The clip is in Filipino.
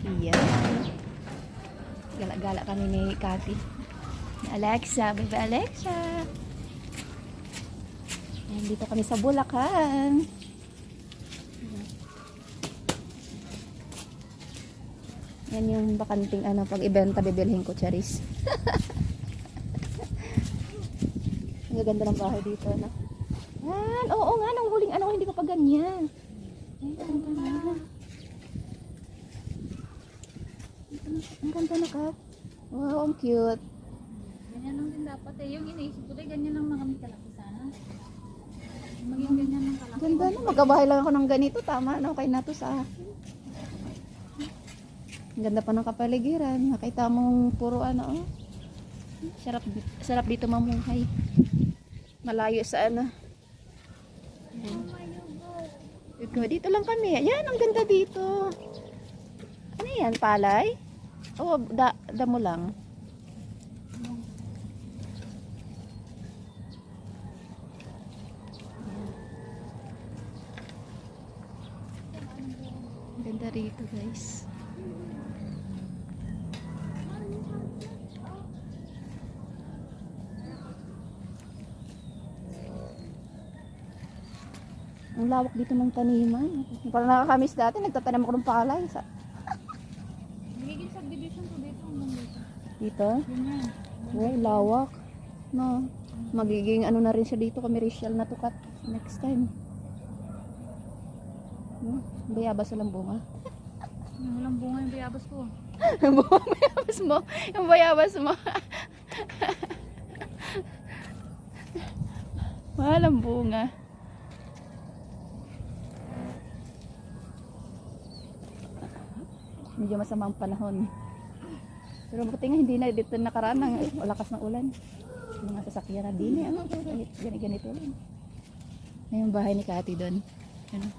Yan. Gala-gala kami ni Cathy. Ni Alexa, baby Alexa. Yan, dito kami sa Bulacan. Yan yung bakanting pag ibenta bibilhin ko, charis. Ang ganda ng bahay dito, no? Yan, oo nga, nung huling hindi ko pa ganyan. Ay, ang ganda. Ang ganda na ka. Wow, ang cute. Ganyan lang din dapat eh. Yung iniisip ko tayo, ganyan lang mga kalaki sana. Maging ganyan lang kalaki. Ganda na, magkabahay lang ako ng ganito. Tama na, okay na to sa akin. Ang ganda pa ng kapaligiran. Nakita mong puro sarap dito mamuhay. Malayo sa Dito lang kami. Ayan, ang ganda dito. Ano yan, palay? O, damo lang. Ang ganda rito, guys. Ang lawak dito ng taniman. Parang nakakamiss dati, nagtatanim ako ng palay. Magiging subdivision to dito. Dito? Ganyan. Uy, lawak. No. Magiging na rin siya dito, commercial na tukat next time. No? Bayabas walang bunga. Walang bunga yung bayabas ko. Yung bayabas mo. Yung bayabas mo. Walang bunga. Medyo masama ang panahon. Pero buti nga hindi na dito nakaraan ng lakas ng ulan. Yung mga sasakyan na din ganito lang. May yung bahay ni Cathy doon. Ano?